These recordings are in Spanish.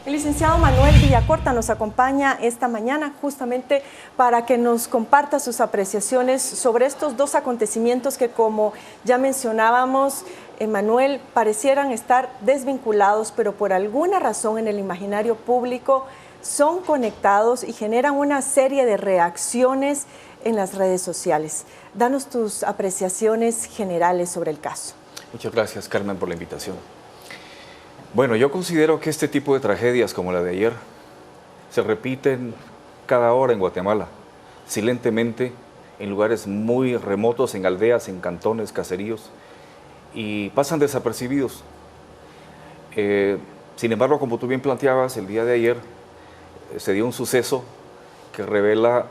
El licenciado Manuel Villacorta nos acompaña esta mañana justamente para que nos comparta sus apreciaciones sobre estos dos acontecimientos que, como ya mencionábamos, Manuel, parecieran estar desvinculados, pero por alguna razón en el imaginario público son conectados y generan una serie de reacciones en las redes sociales. Danos tus apreciaciones generales sobre el caso. Muchas gracias, Carmen, por la invitación. Bueno, yo considero que este tipo de tragedias como la de ayer se repiten cada hora en Guatemala, silentemente, en lugares muy remotos, en aldeas, en cantones, caseríos, y pasan desapercibidos. Sin embargo, como tú bien planteabas, el día de ayer se dio un suceso que revela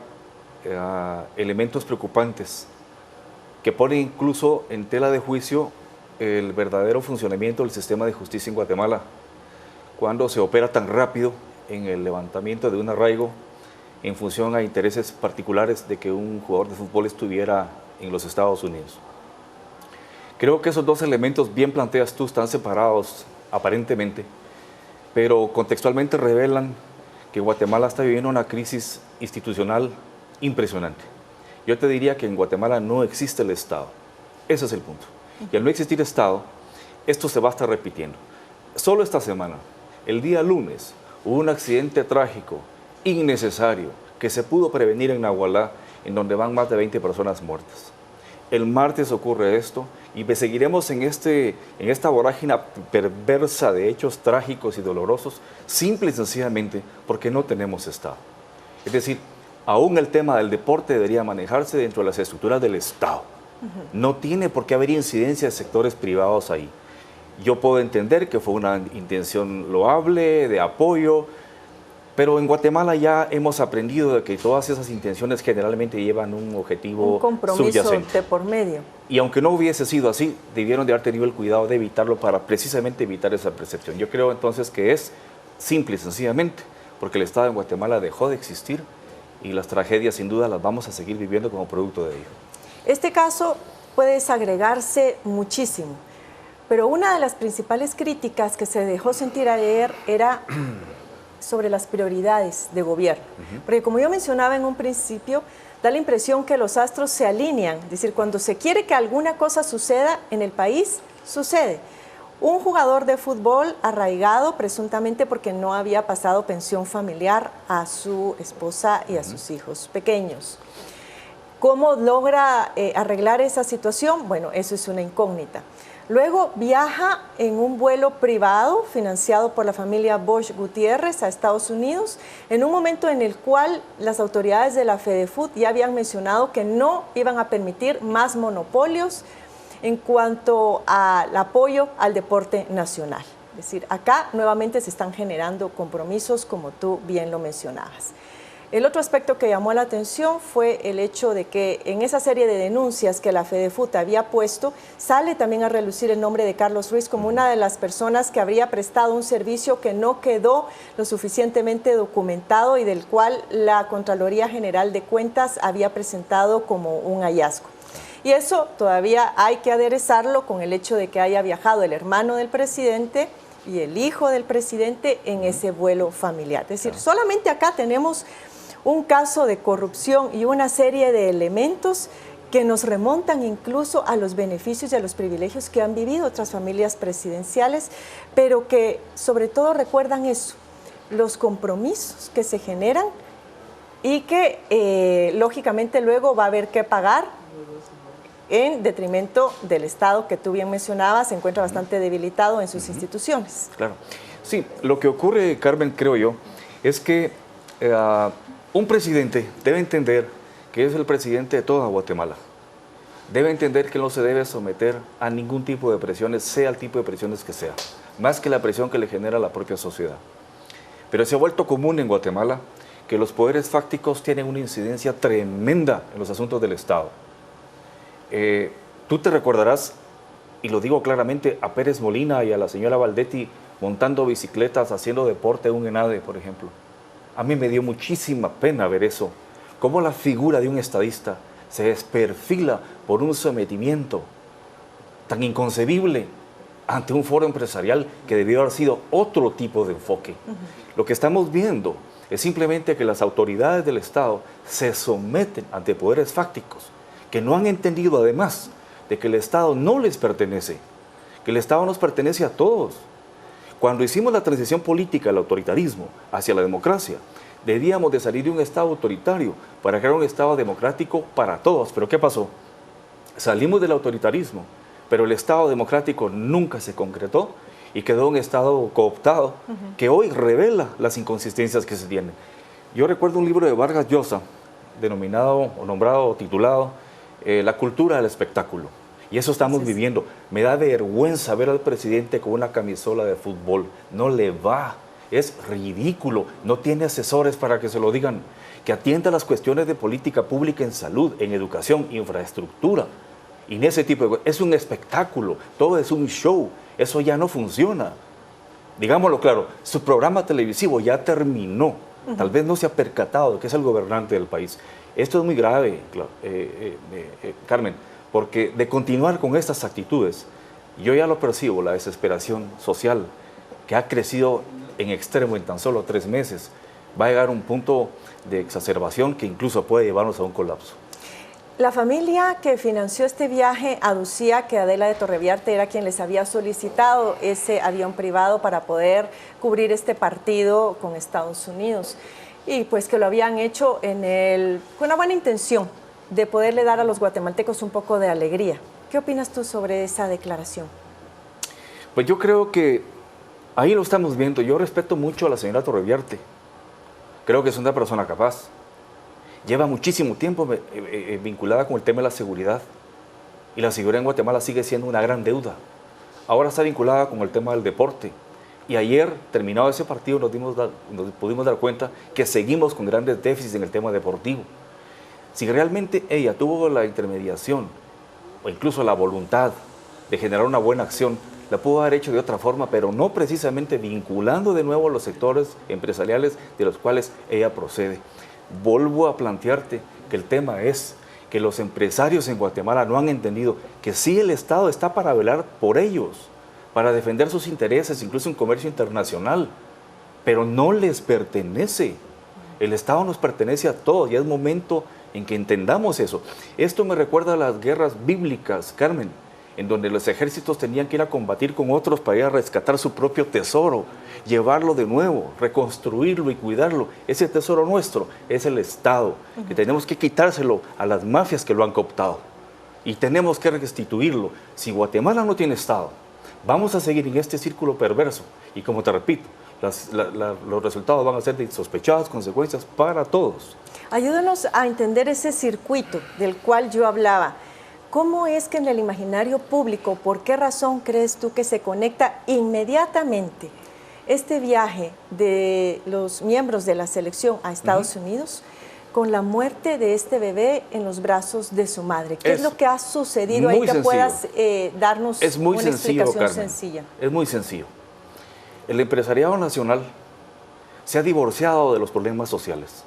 elementos preocupantes, que pone incluso en tela de juicio el verdadero funcionamiento del sistema de justicia en Guatemala, cuando se opera tan rápido en el levantamiento de un arraigo en función a intereses particulares de que un jugador de fútbol estuviera en los Estados Unidos. Creo que esos dos elementos, bien planteas tú, están separados aparentemente, pero contextualmente revelan que Guatemala está viviendo una crisis institucional impresionante. Yo te diría que en Guatemala no existe el Estado. Ese es el punto. Y al no existir Estado, esto se va a estar repitiendo. Solo esta semana, el día lunes, hubo un accidente trágico, innecesario, que se pudo prevenir en Nahualá, en donde van más de 20 personas muertas. El martes ocurre esto y seguiremos en esta vorágine perversa de hechos trágicos y dolorosos, simple y sencillamente porque no tenemos Estado. Es decir, aún el tema del deporte debería manejarse dentro de las estructuras del Estado. No tiene por qué haber incidencia de sectores privados ahí. Yo puedo entender que fue una intención loable, de apoyo, pero en Guatemala ya hemos aprendido de que todas esas intenciones generalmente llevan un objetivo compromiso subyacente. De por medio. Y aunque no hubiese sido así, debieron de haber tenido el cuidado de evitarlo para precisamente evitar esa percepción. Yo creo entonces que es simple y sencillamente porque el Estado en Guatemala dejó de existir y las tragedias sin duda las vamos a seguir viviendo como producto de ello. Este caso puede desagregarse muchísimo, pero una de las principales críticas que se dejó sentir ayer era sobre las prioridades de gobierno. Porque como yo mencionaba en un principio, da la impresión que los astros se alinean, es decir, cuando se quiere que alguna cosa suceda en el país, sucede. Un jugador de fútbol arraigado presuntamente porque no había pasado pensión familiar a su esposa y a sus hijos pequeños. ¿Cómo logra arreglar esa situación? Bueno, eso es una incógnita. Luego viaja en un vuelo privado financiado por la familia Bosch Gutiérrez a Estados Unidos, en un momento en el cual las autoridades de la FEDEFUT ya habían mencionado que no iban a permitir más monopolios en cuanto al apoyo al deporte nacional. Es decir, acá nuevamente se están generando compromisos, como tú bien lo mencionabas. El otro aspecto que llamó la atención fue el hecho de que en esa serie de denuncias que la FEDEFUT había puesto, sale también a relucir el nombre de Carlos Ruiz como una de las personas que habría prestado un servicio que no quedó lo suficientemente documentado y del cual la Contraloría General de Cuentas había presentado como un hallazgo. Y eso todavía hay que aderezarlo con el hecho de que haya viajado el hermano del presidente y el hijo del presidente en ese vuelo familiar. Es decir, solamente acá tenemos un caso de corrupción y una serie de elementos que nos remontan incluso a los beneficios y a los privilegios que han vivido otras familias presidenciales, pero que sobre todo recuerdan eso, los compromisos que se generan y que lógicamente luego va a haber que pagar en detrimento del Estado, que tú bien mencionabas, se encuentra bastante debilitado en sus instituciones. Claro. Sí, lo que ocurre, Carmen, creo yo, es que un presidente debe entender que es el presidente de toda Guatemala. Debe entender que no se debe someter a ningún tipo de presiones, sea el tipo de presiones que sea, más que la presión que le genera la propia sociedad. Pero se ha vuelto común en Guatemala que los poderes fácticos tienen una incidencia tremenda en los asuntos del Estado. Tú te recordarás, y lo digo claramente, a Pérez Molina y a la señora Valdetti montando bicicletas, haciendo deporte en un ENADE, por ejemplo. A mí me dio muchísima pena ver eso, cómo la figura de un estadista se desperfila por un sometimiento tan inconcebible ante un foro empresarial que debió haber sido otro tipo de enfoque. Lo que estamos viendo es simplemente que las autoridades del Estado se someten ante poderes fácticos que no han entendido además de que el Estado no les pertenece, que el Estado nos pertenece a todos. Cuando hicimos la transición política del autoritarismo hacia la democracia, debíamos de salir de un Estado autoritario para crear un Estado democrático para todos. ¿Pero qué pasó? Salimos del autoritarismo, pero el Estado democrático nunca se concretó y quedó un Estado cooptado que hoy revela las inconsistencias que se tienen. Yo recuerdo un libro de Vargas Llosa, denominado o nombrado o titulado La cultura del espectáculo. Y eso estamos viviendo. Me da vergüenza ver al presidente con una camisola de fútbol. No le va. Es ridículo. No tiene asesores para que se lo digan. Que atienda las cuestiones de política pública en salud, en educación, infraestructura. Y en ese tipo de cosas. Es un espectáculo. Todo es un show. Eso ya no funciona. Digámoslo claro, su programa televisivo ya terminó. Tal vez no se ha percatado de que es el gobernante del país. Esto es muy grave, Carmen, porque de continuar con estas actitudes, yo ya lo percibo, la desesperación social que ha crecido en extremo en tan solo 3 meses, va a llegar a un punto de exacerbación que incluso puede llevarnos a un colapso. La familia que financió este viaje aducía que Adela de Torreviarte era quien les había solicitado ese avión privado para poder cubrir este partido con Estados Unidos y pues que lo habían hecho con una buena intención de poderle dar a los guatemaltecos un poco de alegría. ¿Qué opinas tú sobre esa declaración? Pues yo creo que ahí lo estamos viendo. Yo respeto mucho a la señora Torreviarte. Creo que es una persona capaz. Lleva muchísimo tiempo vinculada con el tema de la seguridad y la seguridad en Guatemala sigue siendo una gran deuda. Ahora está vinculada con el tema del deporte y ayer, terminado ese partido, nos pudimos dar cuenta que seguimos con grandes déficits en el tema deportivo. Si realmente ella tuvo la intermediación o incluso la voluntad de generar una buena acción, la pudo haber hecho de otra forma, pero no precisamente vinculando de nuevo a los sectores empresariales de los cuales ella procede. Vuelvo a plantearte que el tema es que los empresarios en Guatemala no han entendido que sí el Estado está para velar por ellos, para defender sus intereses, incluso en comercio internacional, pero no les pertenece. El Estado nos pertenece a todos y es momento en que entendamos eso. Esto me recuerda a las guerras bíblicas, Carmen, en donde los ejércitos tenían que ir a combatir con otros para ir a rescatar su propio tesoro, llevarlo de nuevo, reconstruirlo y cuidarlo. Ese tesoro nuestro es el Estado, que tenemos que quitárselo a las mafias que lo han cooptado y tenemos que restituirlo. Si Guatemala no tiene Estado, vamos a seguir en este círculo perverso y, como te repito, los resultados van a ser de insospechadas consecuencias para todos. Ayúdanos a entender ese circuito del cual yo hablaba. ¿Cómo es que en el imaginario público, por qué razón crees tú que se conecta inmediatamente este viaje de los miembros de la selección a Estados Unidos con la muerte de este bebé en los brazos de su madre? ¿Qué es lo que ha sucedido ahí que puedas darnos una explicación sencilla? Es muy sencillo. El empresariado nacional se ha divorciado de los problemas sociales.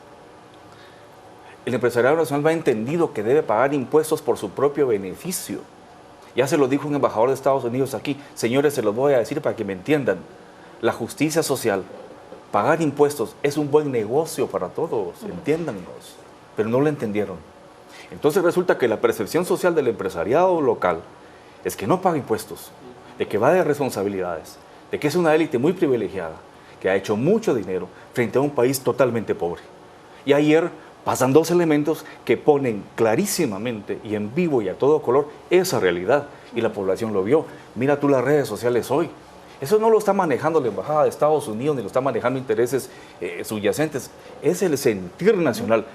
El empresariado nacional ha entendido que debe pagar impuestos por su propio beneficio. Ya se lo dijo un embajador de Estados Unidos aquí. Señores, se los voy a decir para que me entiendan. La justicia social, pagar impuestos es un buen negocio para todos, entiéndanos. Pero no lo entendieron. Entonces resulta que la percepción social del empresariado local es que no paga impuestos, de que va de responsabilidades, de que es una élite muy privilegiada, que ha hecho mucho dinero frente a un país totalmente pobre. Y ayer pasan 2 elementos que ponen clarísimamente y en vivo y a todo color esa realidad. Y la población lo vio. Mira tú las redes sociales hoy. Eso no lo está manejando la Embajada de Estados Unidos, ni lo está manejando intereses subyacentes. Es el sentir nacional.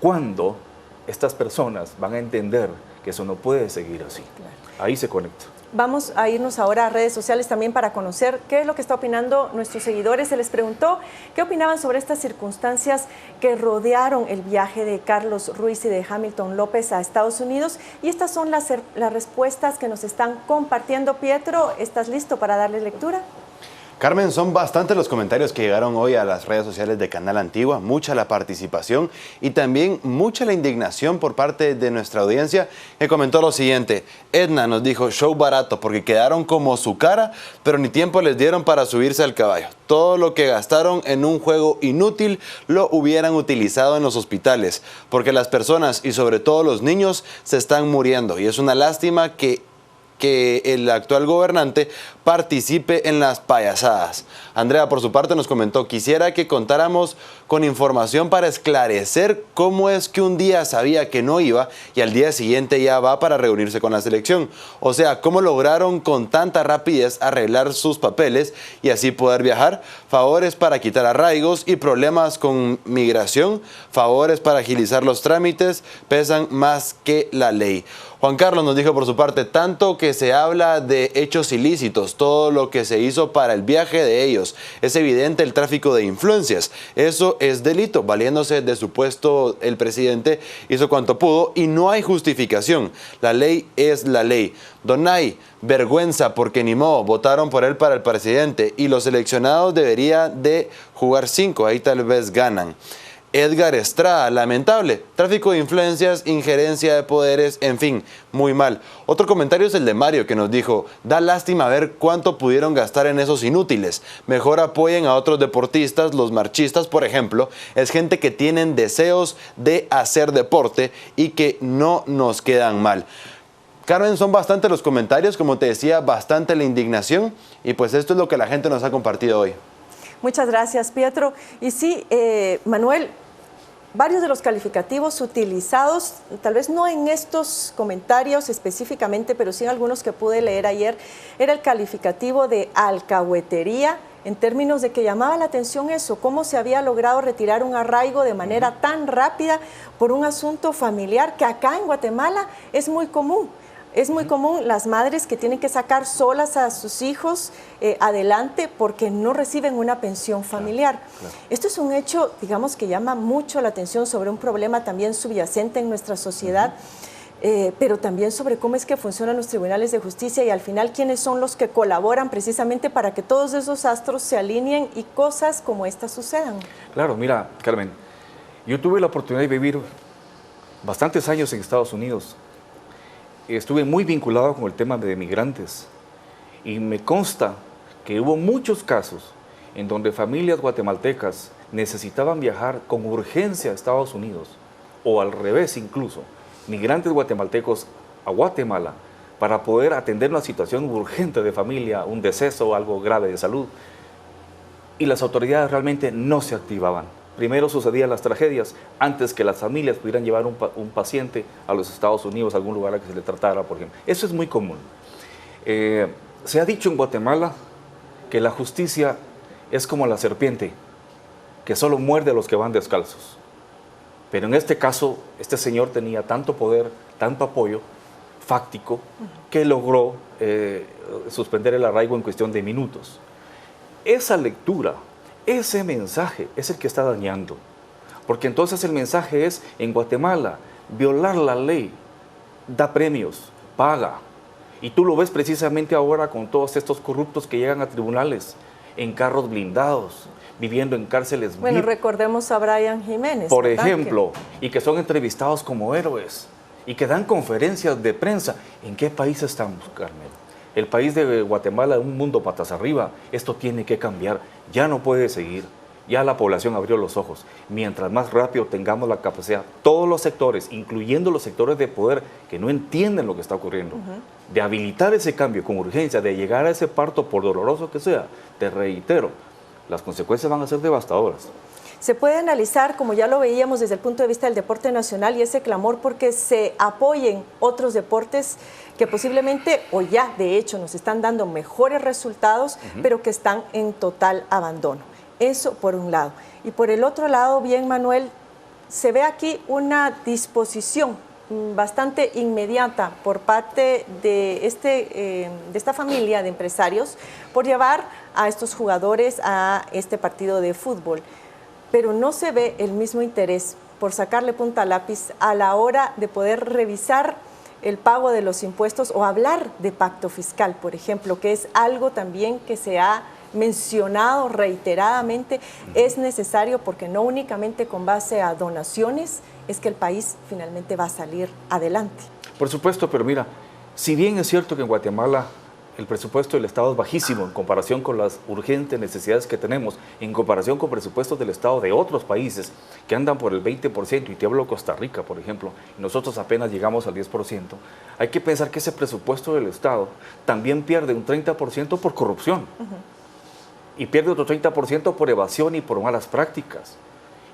¿Cuándo estas personas van a entender que eso no puede seguir así? Claro. Ahí se conecta. Vamos a irnos ahora a redes sociales también para conocer qué es lo que está opinando nuestros seguidores. Se les preguntó qué opinaban sobre estas circunstancias que rodearon el viaje de Carlos Ruiz y de Hamilton López a Estados Unidos. Y estas son las respuestas que nos están compartiendo. Pietro, ¿estás listo para darle lectura? Carmen, son bastantes los comentarios que llegaron hoy a las redes sociales de Canal Antigua, mucha la participación y también mucha la indignación por parte de nuestra audiencia, que comentó lo siguiente. Edna nos dijo, show barato porque quedaron como su cara, pero ni tiempo les dieron para subirse al caballo. Todo lo que gastaron en un juego inútil lo hubieran utilizado en los hospitales, porque las personas y sobre todo los niños se están muriendo y es una lástima que el actual gobernante participe en las payasadas. Andrea, por su parte, nos comentó, quisiera que contáramos con información para esclarecer cómo es que un día sabía que no iba y al día siguiente ya va para reunirse con la selección. O sea, cómo lograron con tanta rapidez arreglar sus papeles y así poder viajar. Favores para quitar arraigos y problemas con migración. Favores para agilizar los trámites pesan más que la ley. Juan Carlos nos dijo por su parte, tanto que se habla de hechos ilícitos, todo lo que se hizo para el viaje de ellos. Es evidente el tráfico de influencias. Eso es delito. Valiéndose de su puesto, el presidente hizo cuanto pudo y no hay justificación. La ley es la ley. Donay, vergüenza porque ni modo, votaron por él para el presidente y los seleccionados deberían de jugar 5, ahí tal vez ganan. Edgar Estrada, lamentable, tráfico de influencias, injerencia de poderes, en fin, muy mal. Otro comentario es el de Mario, que nos dijo, da lástima ver cuánto pudieron gastar en esos inútiles. Mejor apoyen a otros deportistas, los marchistas, por ejemplo, es gente que tienen deseos de hacer deporte y que no nos quedan mal. Carmen, son bastantes los comentarios, como te decía, bastante la indignación, y pues esto es lo que la gente nos ha compartido hoy. Muchas gracias, Pietro. Y sí, Manuel, varios de los calificativos utilizados, tal vez no en estos comentarios específicamente, pero sí en algunos que pude leer ayer, era el calificativo de alcahuetería, en términos de que llamaba la atención eso, cómo se había logrado retirar un arraigo de manera tan rápida por un asunto familiar que acá en Guatemala es muy común. Es muy común las madres que tienen que sacar solas a sus hijos adelante porque no reciben una pensión familiar. Claro. Esto es un hecho, digamos, que llama mucho la atención sobre un problema también subyacente en nuestra sociedad, pero también sobre cómo es que funcionan los tribunales de justicia y al final quiénes son los que colaboran precisamente para que todos esos astros se alineen y cosas como estas sucedan. Claro, mira, Carmen, yo tuve la oportunidad de vivir bastantes años en Estados Unidos. Estuve muy vinculado con el tema de migrantes y me consta que hubo muchos casos en donde familias guatemaltecas necesitaban viajar con urgencia a Estados Unidos o al revés incluso, migrantes guatemaltecos a Guatemala para poder atender una situación urgente de familia, un deceso o algo grave de salud, y las autoridades realmente no se activaban. Primero sucedían las tragedias antes que las familias pudieran llevar un paciente a los Estados Unidos, a algún lugar a que se le tratara, por ejemplo. Eso es muy común. Se ha dicho en Guatemala que la justicia es como la serpiente, que solo muerde a los que van descalzos. Pero en este caso, este señor tenía tanto poder, tanto apoyo fáctico, que logró suspender el arraigo en cuestión de minutos. Esa lectura, ese mensaje es el que está dañando, porque entonces el mensaje es, en Guatemala, violar la ley, da premios, paga, y tú lo ves precisamente ahora con todos estos corruptos que llegan a tribunales, en carros blindados, viviendo en cárceles. Bueno, recordemos a Brian Jiménez. Por ejemplo, y que son entrevistados como héroes, y que dan conferencias de prensa. ¿En qué país estamos, Carmen? El país de Guatemala, un mundo patas arriba. Esto tiene que cambiar, ya no puede seguir. Ya la población abrió los ojos. Mientras más rápido tengamos la capacidad, todos los sectores, incluyendo los sectores de poder que no entienden lo que está ocurriendo, de habilitar ese cambio con urgencia, de llegar a ese parto, por doloroso que sea, te reitero, las consecuencias van a ser devastadoras. Se puede analizar, como ya lo veíamos desde el punto de vista del deporte nacional, y ese clamor porque se apoyen otros deportes que posiblemente, o ya de hecho, nos están dando mejores resultados, pero que están en total abandono. Eso por un lado. Y por el otro lado, bien, Manuel, se ve aquí una disposición bastante inmediata por parte de esta familia de empresarios por llevar a estos jugadores a este partido de fútbol. Pero no se ve el mismo interés por sacarle punta al lápiz a la hora de poder revisar el pago de los impuestos o hablar de pacto fiscal, por ejemplo, que es algo también que se ha mencionado reiteradamente, es necesario porque no únicamente con base a donaciones es que el país finalmente va a salir adelante. Por supuesto, pero mira, si bien es cierto que en Guatemala el presupuesto del Estado es bajísimo en comparación con las urgentes necesidades que tenemos, en comparación con presupuestos del Estado de otros países que andan por el 20%, y te hablo de Costa Rica, por ejemplo, y nosotros apenas llegamos al 10%, hay que pensar que ese presupuesto del Estado también pierde un 30% por corrupción, y pierde otro 30% por evasión y por malas prácticas.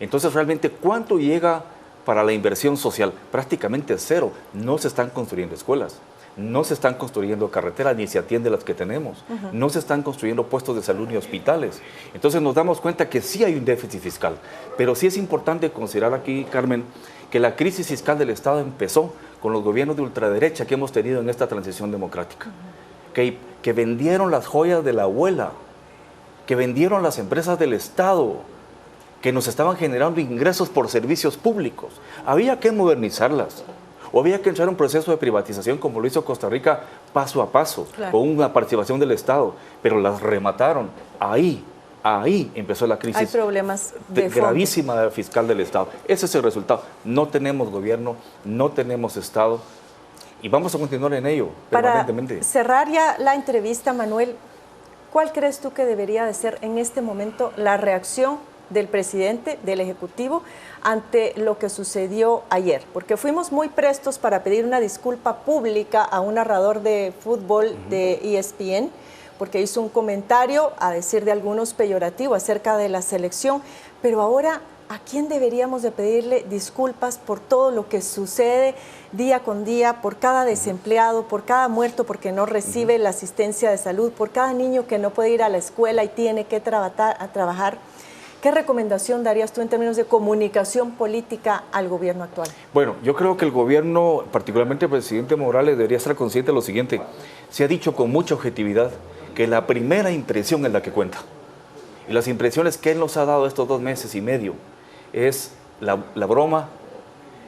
Entonces, realmente, ¿cuánto llega para la inversión social? Prácticamente cero. No se están construyendo escuelas, no se están construyendo carreteras, ni se atiende las que tenemos, no se están construyendo puestos de salud ni hospitales. Entonces nos damos cuenta que sí hay un déficit fiscal, pero sí es importante considerar aquí, Carmen, que la crisis fiscal del Estado empezó con los gobiernos de ultraderecha que hemos tenido en esta transición democrática, que vendieron las joyas de la abuela, que vendieron las empresas del Estado, que nos estaban generando ingresos por servicios públicos. Había que modernizarlas. O había que entrar en un proceso de privatización como lo hizo Costa Rica paso a paso, con una participación del Estado, pero las remataron. Ahí empezó la crisis. Hay problemas gravísima fiscal del Estado. Ese es el resultado. No tenemos gobierno, no tenemos Estado y vamos a continuar en ello permanentemente. Para cerrar ya la entrevista, Manuel, ¿cuál crees tú que debería de ser en este momento la reacción del presidente, del Ejecutivo, ante lo que sucedió ayer? Porque fuimos muy prestos para pedir una disculpa pública a un narrador de fútbol de ESPN, porque hizo un comentario, a decir de algunos, peyorativo acerca de la selección, pero ahora, ¿a quién deberíamos de pedirle disculpas por todo lo que sucede día con día, por cada desempleado, por cada muerto porque no recibe la asistencia de salud, por cada niño que no puede ir a la escuela y tiene que trabajar? ¿Qué recomendación darías tú en términos de comunicación política al gobierno actual? Bueno, yo creo que el gobierno, particularmente el presidente Morales, debería estar consciente de lo siguiente. Se ha dicho con mucha objetividad que la primera impresión es la que cuenta. Y las impresiones que él nos ha dado estos 2 meses y medio es la broma,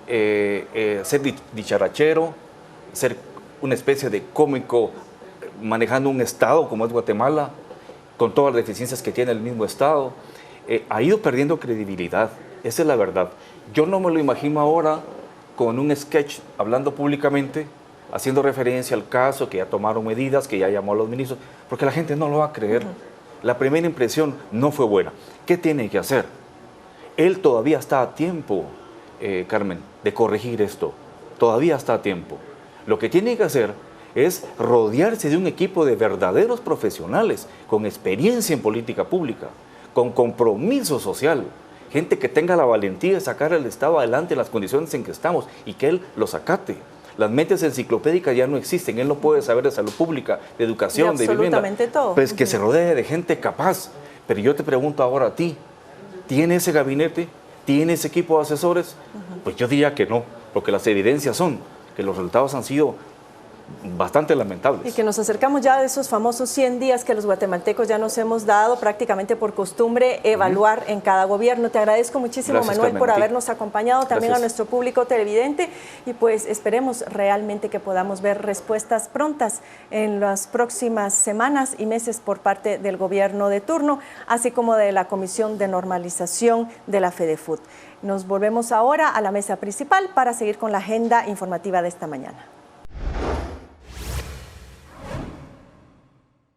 ser dicharachero, ser una especie de cómico manejando un Estado como es Guatemala, con todas las deficiencias que tiene el mismo Estado. Ha ido perdiendo credibilidad, esa es la verdad. Yo no me lo imagino ahora con un sketch hablando públicamente, haciendo referencia al caso, que ya tomaron medidas, que ya llamó a los ministros, porque la gente no lo va a creer. La primera impresión no fue buena. ¿Qué tiene que hacer? Él todavía está a tiempo, Carmen, de corregir esto. Todavía está a tiempo. Lo que tiene que hacer es rodearse de un equipo de verdaderos profesionales con experiencia en política pública, con compromiso social, gente que tenga la valentía de sacar al Estado adelante en las condiciones en que estamos y que él los acate. Las mentes enciclopédicas ya no existen, él no puede saber de salud pública, de educación, de vivienda. Absolutamente todo. Pues que se rodee de gente capaz. Pero yo te pregunto ahora a ti, ¿tiene ese gabinete? ¿Tiene ese equipo de asesores? Pues yo diría que no, porque las evidencias son que los resultados han sido bastante lamentables. Y que nos acercamos ya de esos famosos 100 días que los guatemaltecos ya nos hemos dado prácticamente por costumbre evaluar en cada gobierno. Te agradezco muchísimo, Gracias, Manuel, Carmen, por habernos acompañado, también Gracias. a nuestro público televidente, y pues esperemos realmente que podamos ver respuestas prontas en las próximas semanas y meses por parte del gobierno de turno, así como de la Comisión de Normalización de la FEDEFUT. Nos volvemos ahora a la mesa principal para seguir con la agenda informativa de esta mañana.